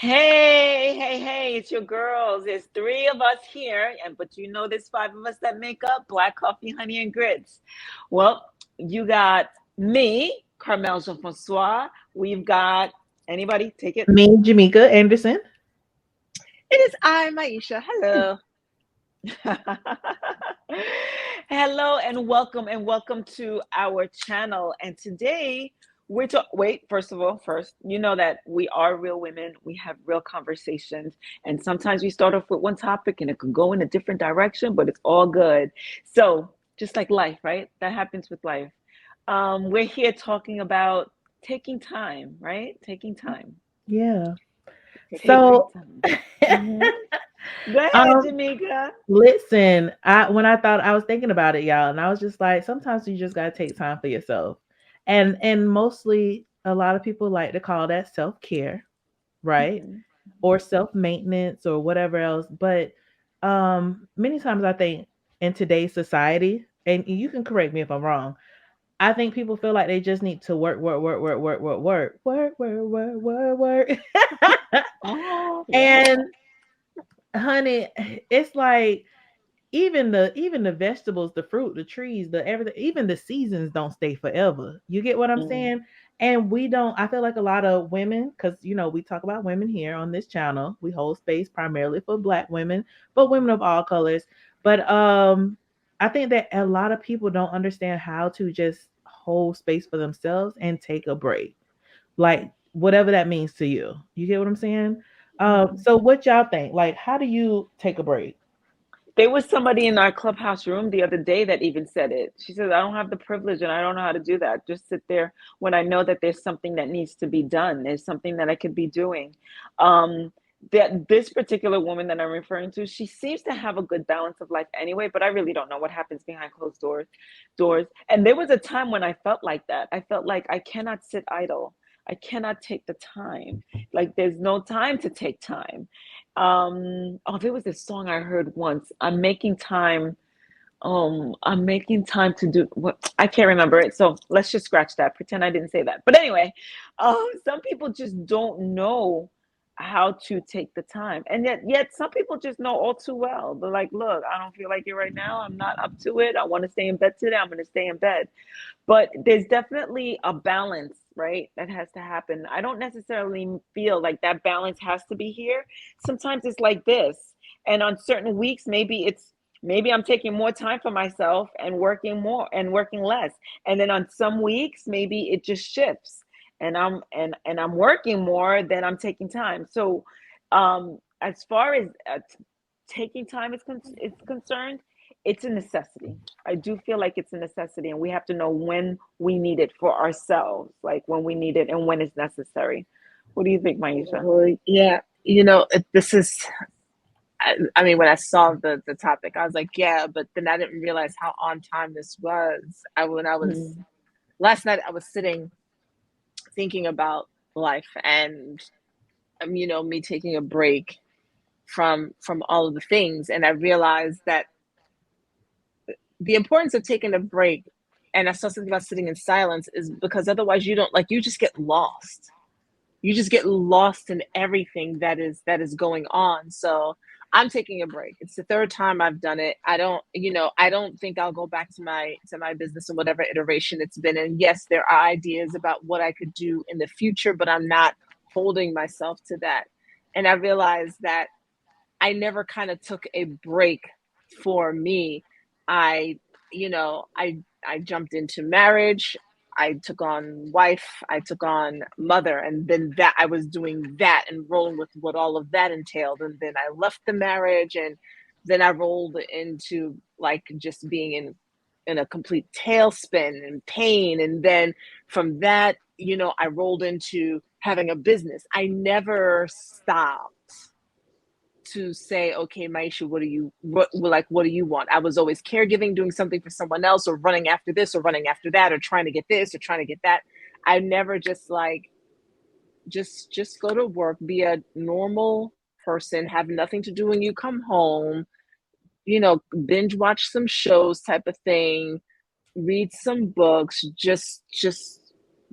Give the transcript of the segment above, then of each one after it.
Hey, it's your girls. There's three of us here, but there's five of us that make up Black Coffee, Honey, and Grits. Well, you got me, Carmel Jean Francois. We've got anybody take it. Me, Jamaica Anderson. It is I, Maisha. Hello. Hello and welcome to our channel. And today wait, first, you know that we are real women. We have real conversations, and sometimes we start off with one topic and it can go in a different direction, but it's all good. So, just like life, right? That happens with life. We're here talking about taking time, right? Taking time. Yeah. Taking So, time. Hmm. Go ahead, um, Jamaica. listen, I was thinking about it, y'all, and I was just like, sometimes you just gotta take time for yourself, and mostly a lot of people like to call that self care, right, Hmm. or self maintenance or whatever else. But many times I think in today's society, and you can correct me if I'm wrong. I think people feel like they just need to work, work, work, work, work, work, work, work, work, work, work, work. Oh, yeah. And honey, it's like even the vegetables, the fruit, the trees, the everything, even the seasons don't stay forever. You get what I'm Mm. saying? And we don't. I feel like a lot of women, because we talk about women here on this channel. We hold space primarily for Black women, but women of all colors. But I think that a lot of people don't understand how to just hold space for themselves and take a break, like whatever that means to you. You get what I'm saying? Mhm. So what y'all think? Like, how do you take a break? There was somebody in our clubhouse room the other day that even said it. She says, I don't have the privilege and I don't know how to do that. Just sit there when I know that there's something that needs to be done. There's something that I could be doing. Um, that this particular woman that I'm referring to, she seems to have a good balance of life anyway, but I really don't know what happens behind closed doors. And there was a time when I felt like that. I felt like I cannot sit idle. I cannot take the time. Like there's no time to take time. Oh, there was this song I heard once. I'm making time to do what I can't remember it. So let's just scratch that. Pretend I didn't say that. But anyway, some people just don't know how to take the time. And yet some people just know all too well. They're like, look, I don't feel like it right now. I'm not up to it. I want to stay in bed today. I'm going to stay in bed. But there's definitely a balance, right? That has to happen. I don't necessarily feel like that balance has to be here. Sometimes it's like this. And on certain weeks, maybe I'm taking more time for myself and working more and working less. And then on some weeks, maybe it just shifts and I'm working more than I'm taking time. So as far as taking time is concerned, it's a necessity. I do feel like it's a necessity, and we have to know when we need it for ourselves, like when we need it and when it's necessary. What do you think, Maisha? Well, yeah, this is. I mean, when I saw the topic, I was like, yeah, but then I didn't realize how on time this was. When I was Mm, last night, I was sitting thinking about life and me taking a break from all of the things, and I realized that the importance of taking a break. And I saw something about sitting in silence is because otherwise you don't, like, you just get lost. You just get lost in everything that is going on. So I'm taking a break. It's the third time I've done it. I don't think I'll go back to my business in whatever iteration it's been in. Yes, there are ideas about what I could do in the future, but I'm not holding myself to that. And I realized that I never kind of took a break for me. I, I jumped into marriage. I took on wife. I took on mother, and then that I was doing that and rolling with what all of that entailed. And then I left the marriage, and then I rolled into like just being in a complete tailspin and pain. And then from that, I rolled into having a business. I never stopped to say, okay, Maisha, what do you want? I was always caregiving, doing something for someone else, or running after this, or running after that, or trying to get this, or trying to get that. I never just like just go to work, be a normal person, have nothing to do when you come home, binge watch some shows type of thing, read some books, just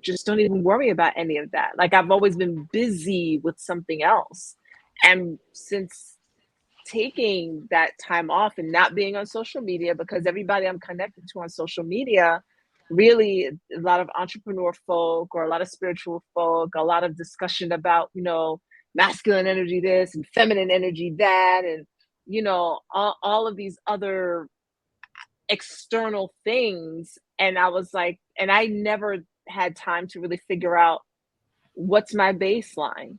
just don't even worry about any of that. Like I've always been busy with something else. And since taking that time off and not being on social media, because everybody I'm connected to on social media, really a lot of entrepreneur folk or a lot of spiritual folk, a lot of discussion about, masculine energy this and feminine energy that, and, all of these other external things. And I was like, and I never had time to really figure out what's my baseline.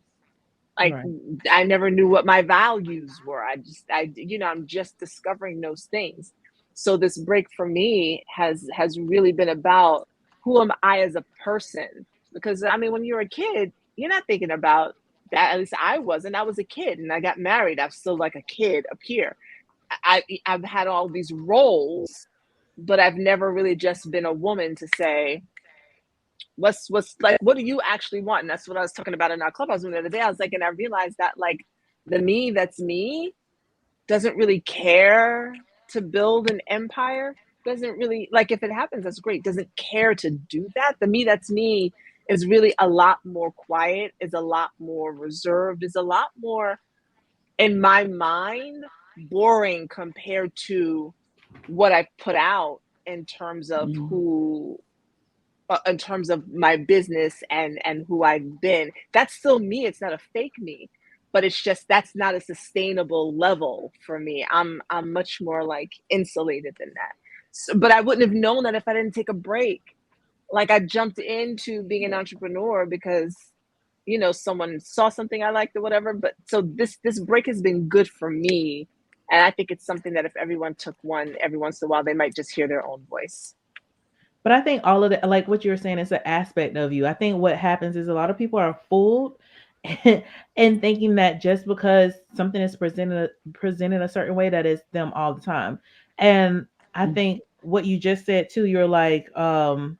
Like Right. I never knew what my values were. I'm just discovering those things. So this break for me has really been about who am I as a person? Because I mean, when you're a kid, you're not thinking about that. At least I wasn't. I was a kid and I got married. I'm still like a kid up here. I've had all these roles, but I've never really just been a woman to say, what's like, what do you actually want? And that's what I was talking about in our clubhouse room the other day. I was like, and I realized that like the me that's me doesn't really care to build an empire, doesn't really, like, if it happens, that's great, doesn't care to do that. The me that's me is really a lot more quiet, is a lot more reserved, is a lot more, in my mind, boring compared to what I put out in terms of Mm-hmm. who, in terms of my business and who I've been. That's still me. It's not a fake me, but it's just that's not a sustainable level for me. I'm much more like insulated than that. So, but I wouldn't have known that if I didn't take a break. Like I jumped into being an entrepreneur because someone saw something I liked or whatever. But so this break has been good for me, and I think it's something that if everyone took one every once in a while, they might just hear their own voice. But I think all of that, like what you were saying, is an aspect of you. I think what happens is a lot of people are fooled and thinking that just because something is presented a certain way, that is them all the time. And I think what you just said too, you're like, when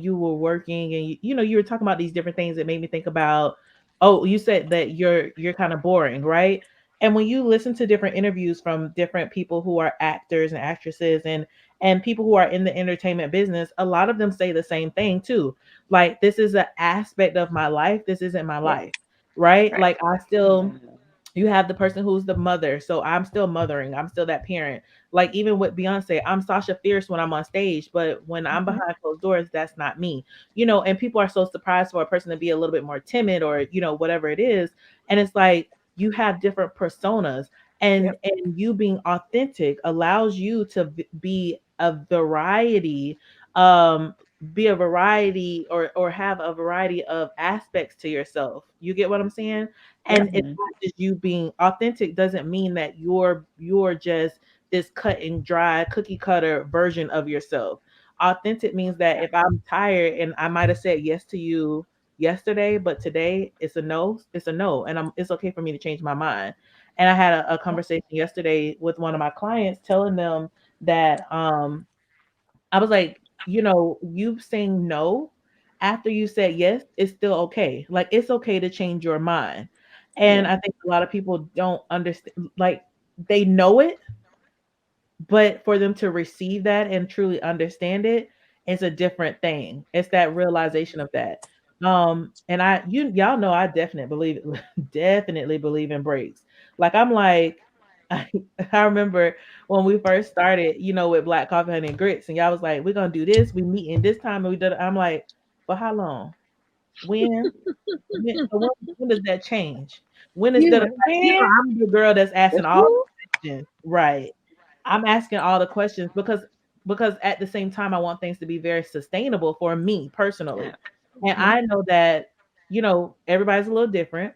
you were working and you were talking about these different things that made me think about, oh, you said that you're kind of boring, right? And when you listen to different interviews from different people who are actors and actresses and people who are in the entertainment business, a lot of them say the same thing too. Like, this is an aspect of my life. This isn't my Yeah. life, right? Right. Like, I still, you have the person who's the mother. So I'm still mothering. I'm still that parent. Like, even with Beyonce, I'm Sasha Fierce when I'm on stage, but when I'm Mm-hmm. behind closed doors, that's not me. And people are so surprised for a person to be a little bit more timid or, whatever it is. And it's like you have different personas, and Yep. you being authentic allows you to be a variety, um be a variety, or have a variety of aspects to yourself. You get what I'm saying? Yep. And it's not just you being authentic doesn't mean that you're just this cut and dry cookie cutter version of yourself. Authentic means that if I'm tired and I might have said yes to you yesterday, but today it's a no, it's a no, and it's okay for me to change my mind. And I had a conversation yesterday with one of my clients, telling them that I was like, you saying no after you said yes is still okay. Like, it's okay to change your mind. And Yeah. I think a lot of people don't understand, like, they know it, but for them to receive that and truly understand it is a different thing. It's that realization of that. And y'all know I definitely believe definitely believe in breaks. Like, I'm like, I, I remember when we first started, with Black Coffee Honey and Grits, and y'all was like, we're gonna do this, we meet in this time, and we did it. I'm like, for how long? When? When does that change? When is You that? were there I'm the girl that's with asking all who? the questions, right? I'm asking all the questions because at the same time I want things to be very sustainable for me personally. And Hmm. I know that, everybody's a little different,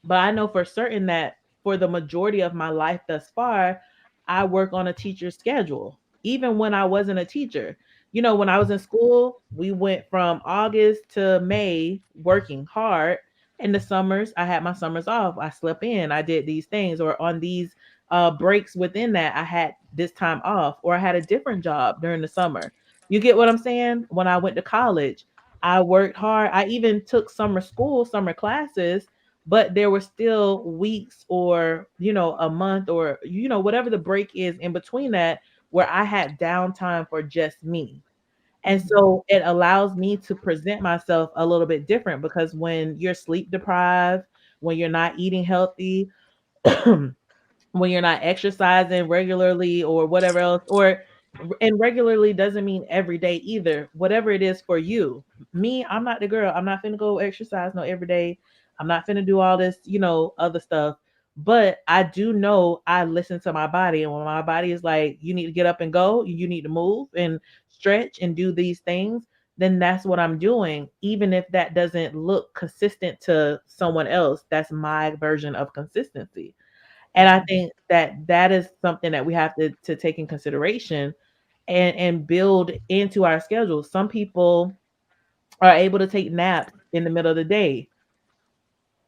but I know for certain that for the majority of my life thus far, I work on a teacher's schedule. Even when I wasn't a teacher, when I was in school, we went from August to May working hard. In the summers, I had my summers off. I slept in. I did these things, or on these breaks within that, I had this time off, or I had a different job during the summer. You get what I'm saying? When I went to college, I worked hard. I even took summer school, summer classes, but there were still weeks, or a month, or whatever the break is in between that, where I had downtime for just me. And so it allows me to present myself a little bit different because when you're sleep deprived, when you're not eating healthy, when you're not exercising regularly or whatever else, or and regularly doesn't mean every day either, whatever it is for you. Me, I'm not the girl. I'm not finna go exercise no every day. I'm not finna do all this, other stuff. But I do know I listen to my body. And when my body is like, you need to get up and go, you need to move and stretch and do these things, then that's what I'm doing. Even if that doesn't look consistent to someone else, that's my version of consistency. And I think that that is something that we have to take in consideration and build into our schedule. Some people are able to take naps in the middle of the day.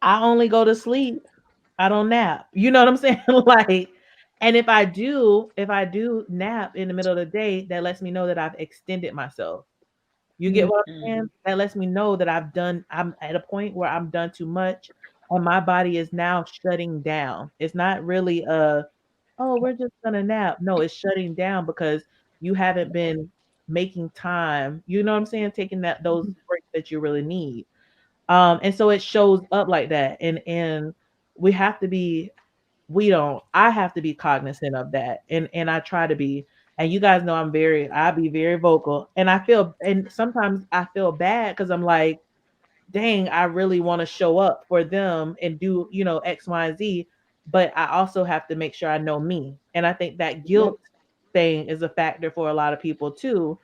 I only go to sleep. I don't nap. You know what I'm saying? Like, and if I do nap in the middle of the day, that lets me know that I've extended myself. You get what I'm Mm-hmm. saying? That lets me know that I'm at a point where I'm done too much and my body is now shutting down. It's not really oh, we're just gonna nap. No, it's shutting down because you haven't been making time. You know what I'm saying? Taking those breaks that you really need. And so it shows up like that. And we have to be we don't I have to be cognizant of that. And I try to be. And you guys know I be very vocal. And sometimes I feel bad because I'm like, dang, I really want to show up for them and do, X, Y, and Z. But I also have to make sure I know me. And I think that Yep. guilt thing is a factor for a lot of people too.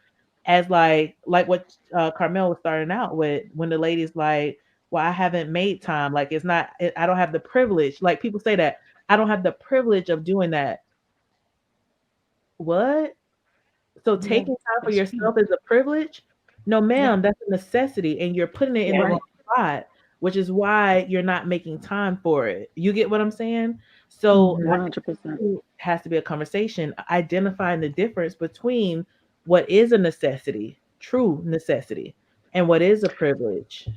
As like what Carmel was starting out with when the lady's like, well, I haven't made time. Like it's not, I don't have the privilege. Like people say that I don't have the privilege of doing that. What? So Yeah, taking time for it's true. yourself is a privilege? No, Yeah. ma'am, that's a necessity, and you're putting it in the Yeah. wrong spot, which is why you're not making time for it. You get what I'm saying? So I Mm-hmm. 100%. think it has to be a conversation, identifying the difference between what is a necessity, true necessity, and what is a privilege.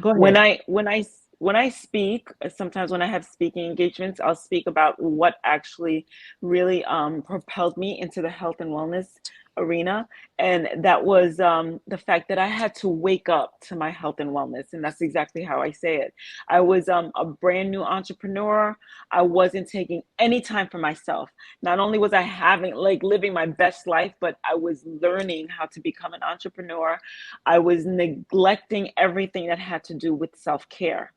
Go when ahead. I when I when I speak, sometimes when I have speaking engagements, I'll speak about what actually really propelled me into the health and wellness arena, and that was the fact that I had to wake up to my health and wellness, and that's exactly how I say it. I was a brand new entrepreneur. I wasn't taking any time for myself. Not only was I having like living my best life, but I was learning how to become an entrepreneur. I was neglecting everything that had to do with self care.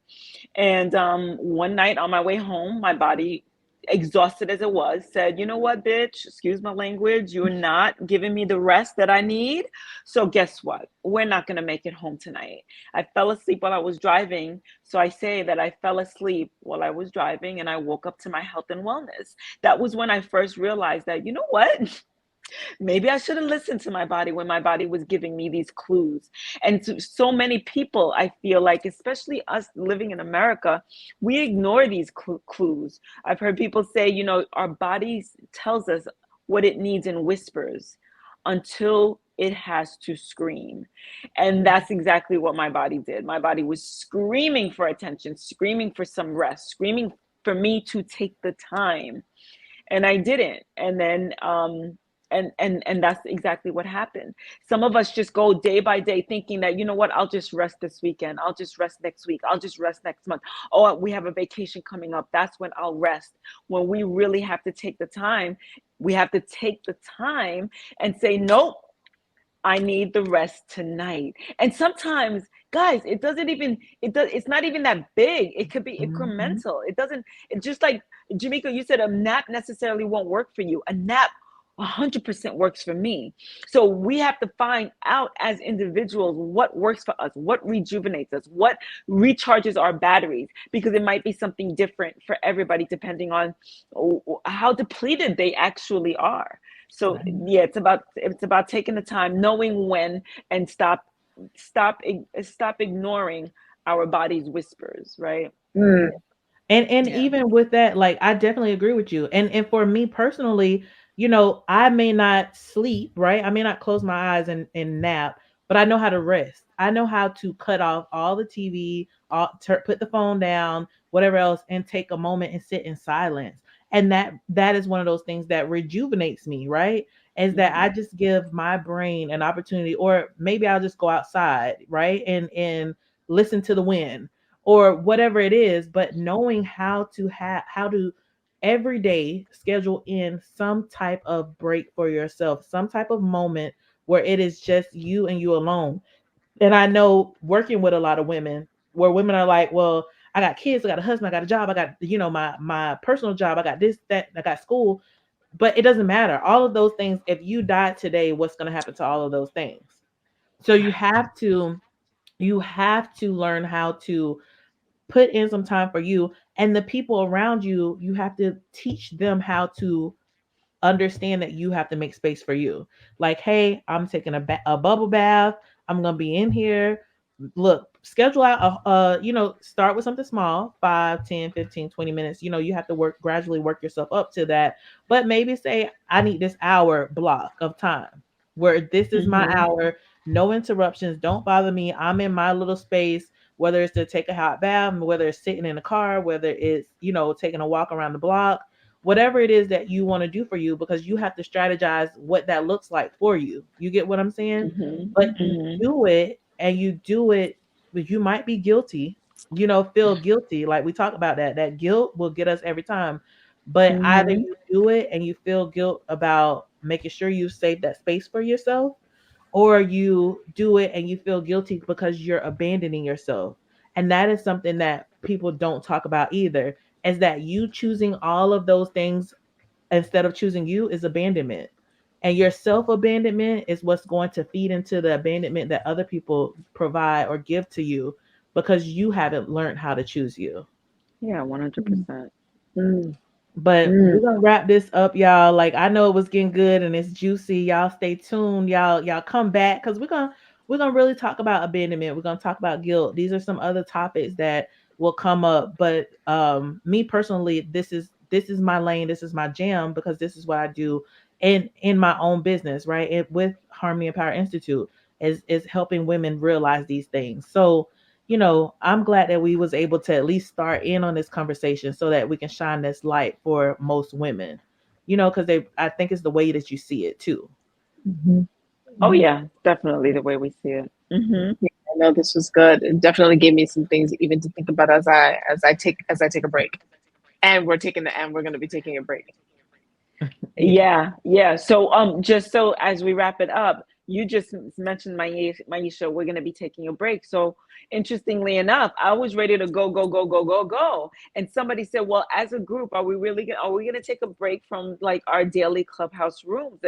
And one night on my way home, my body, exhausted as it was, said, "You know what, bitch? Excuse my language. You're not giving me the rest that I need. So, guess what? We're not going to make it home tonight." I fell asleep while I was driving. So, I say that I fell asleep while I was driving and I woke up to my health and wellness. That was when I first realized that, you know what? Maybe I should have listened to my body when my body was giving me these clues. And to so many people, I feel like, especially us living in America, we ignore these clues. I've heard people say, our bodies tells us what it needs in whispers until it has to scream. And that's exactly what my body did. My body was screaming for attention, screaming for some rest, screaming for me to take the time, and I didn't. And then and that's exactly what happened. Some of us just go day by day thinking that, you know what, I'll just rest this weekend, I'll just rest next week, I'll just rest next month. Oh, we have a vacation coming up, that's when I'll rest. When we really have to take the time, we have to take the time and say, nope, I need the rest tonight. And sometimes, guys, it's not even that big. It could be Mhm. incremental. It just like Jamaica, you said a nap necessarily won't work for you. A nap 100% works for me. So we have to find out as individuals what works for us, what rejuvenates us, what recharges our batteries, because it might be something different for everybody depending on how depleted they actually are. So Right. yeah, it's about taking the time, knowing when, and stop ignoring our body's whispers, right? Yeah. And Yeah. even with that, like I definitely agree with you. And for me personally, I may not sleep, right? I may not close my eyes and nap, but I know how to rest. I know how to cut off all the TV, put the phone down, whatever else, and take a moment and sit in silence. And that is one of those things that rejuvenates me, right? is that I Mhm. just give my brain an opportunity, or maybe I'll just go outside, right? And listen to the wind or whatever it is, but knowing how to every day schedule in some type of break for yourself, some type of moment where it is just you and you alone. And I know working with a lot of women where women are like, well, I got kids, I got a husband, I got a job, I got, my personal job, I got this, that, I got school, but it doesn't matter. All of those things, if you died today, what's going to happen to all of those things? So you have to learn how to put in some time for you, and the people around you, you have to teach them how to understand that you have to make space for you. Like, hey, I'm taking a bubble bath. I'm gonna be in here. Look, schedule out start with something small, 5, 10, 15, 20 minutes. You have to gradually work yourself up to that. But maybe say, I need this hour block of time where this is my Mhm. hour, no interruptions, don't bother me. I'm in my little space, whether it's to take a hot bath, whether it's sitting in the car, whether it's, taking a walk around the block, whatever it is that you want to do for you, because you have to strategize what that looks like for you. You get what I'm saying? Mhm. But you Mhm. do it, and you do it, but you might be guilty, feel guilty. Like we talk about that guilt will get us every time. But either Mhm. you do it and you feel guilt about making sure you save that space for yourself, or you do it and you feel guilty because you're abandoning yourself. And that is something that people don't talk about either, is that you choosing all of those things instead of choosing you is abandonment. And your self abandonment is what's going to feed into the abandonment that other people provide or give to you, because you haven't learned how to choose you. Yeah, 100%. Mm. But Mm. we're gonna wrap this up, y'all. Like, I know it was getting good and it's juicy. Y'all stay tuned. Y'all come back, because we're gonna really talk about abandonment. We're gonna talk about guilt. These are some other topics that will come up. But me personally, this is my lane. This is my jam, because this is what I do in my own business, right? With Harmony and Power Institute is helping women realize these things. So I'm glad that we was able to at least start in on this conversation so that we can shine this light for most women, because I think it's the way that you see it too. Mhm. Oh Mhm. yeah, definitely the way we see it. Mhm. Yeah, I know this was good. It definitely gave me some things even to think about as I take a break. And we're going to be taking a break. Yeah. Yeah, yeah. So, just so as we wrap it up, you just mentioned Maisha, we're gonna be taking a break. So, interestingly enough, I was ready to go, go, go, go, go, go, and somebody said, "Well, as a group, are we gonna take a break from like our daily clubhouse rooms?"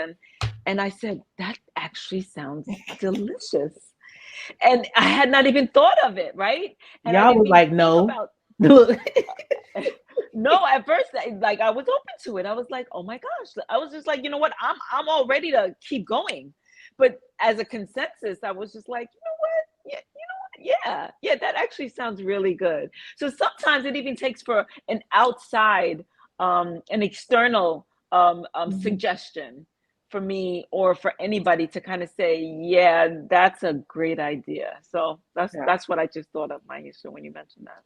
And I said, "That actually sounds delicious," and I had not even thought of it, right? And I Y'all didn't was even like, think no. about Look. no, at first, like I was open to it. I was like, oh my gosh. I was just like, you know what? I'm all ready to keep going. But as a consensus, I was just like, you know what? Yeah, you know what? Yeah, yeah, that actually sounds really good. So sometimes it even takes for an outside, an external Mhm. suggestion for me or for anybody to kind of say, yeah, that's a great idea. So Yeah. that's what I just thought of, Maisha, when you mentioned that.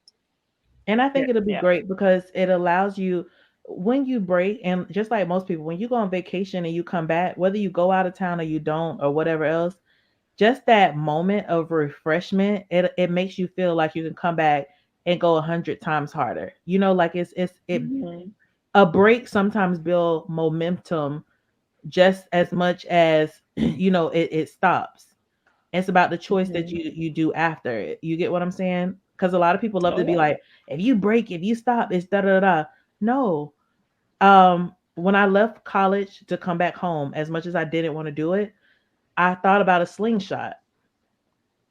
And I Yeah. think it'll be Yeah. great because it allows you, when you break, and just like most people, when you go on vacation and you come back, whether you go out of town or you don't or whatever else, just that moment of refreshment, it makes you feel like you can come back and go 100 times harder. Like it Mhm. a break sometimes build momentum just as much as it stops. It's about the choice that Mhm. you do after it. You get what I'm saying? Because a lot of people love Oh to be yeah. like, if you break, if you stop, it's da da da. No. When I left college to come back home, as much as I didn't want to do it, I thought about a slingshot.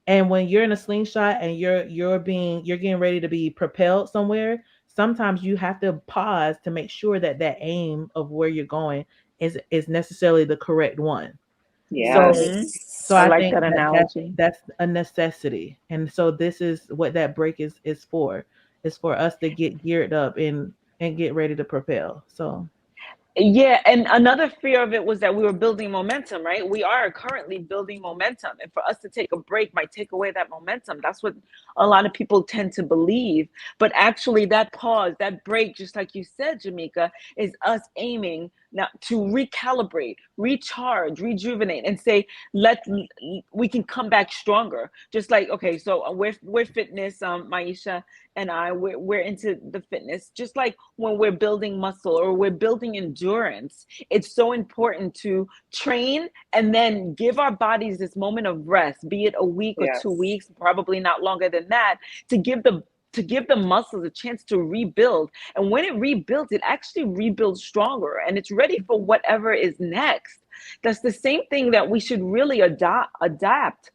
And when you're in a slingshot and you're getting ready to be propelled somewhere, sometimes you have to pause to make sure that that aim of where you're going is necessarily the correct one. So Mhm. so Yes. I I like think that that that's analogy. that's a necessity. And so this is what that break is for. It's for us to get geared up and get ready to propel. So Yeah, and another fear of it was that we were building momentum, right? We are currently building momentum, and for us to take a break might take away that momentum. That's what a lot of people tend to believe. But actually, that pause, that break, just like you said, Jamaica, is us aiming now to recalibrate, recharge, rejuvenate, and say, let we can come back stronger. Just like, okay, so we're fitness, Maisha and we're into the fitness. Just like when we're building muscle or we're building endurance, it's so important to train and then give our bodies this moment of rest, be it a week or two Yes. weeks, probably not longer than that, to give the muscles a chance to rebuild. And when it rebuilds, it actually rebuilds stronger and it's ready for whatever is next. That's the same thing that we should really adapt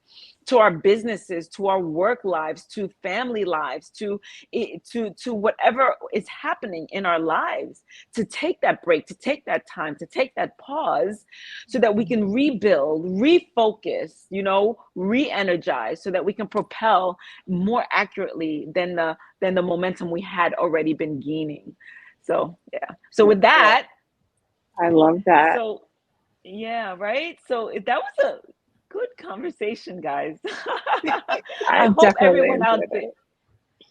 to our businesses, to our work lives, to family lives, to whatever is happening in our lives, to take that break, to take that time, to take that pause, so that we can rebuild, refocus, re-energize, so that we can propel more accurately than the momentum we had already been gaining. So yeah. So with that, I love that. so yeah, right. So that was a good conversation, guys. I I hope definitely everyone out enjoyed there, it.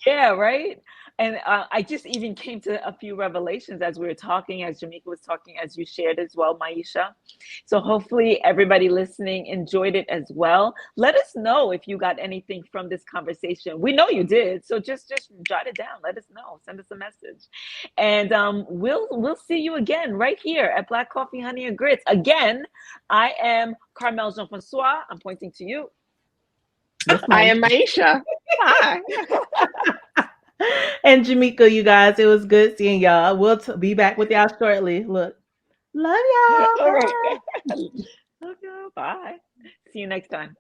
yeah, right. And I just even came to a few revelations as we were talking, as Jamaica was talking, as you shared as well, Maisha. So hopefully everybody listening enjoyed it as well. Let us know if you got anything from this conversation. We know you did, so just jot it down. Let us know. Send us a message, and we'll see you again right here at Black Coffee, Honey, and Grits. Again, I am Carmel Jean Francois. I'm pointing to you. That's I my am Maisha. Hi. and Jamaica, you guys. It was good seeing y'all. We'll be back with y'all shortly. Look, love y'all. All right. Bye. Okay, bye. See you next time.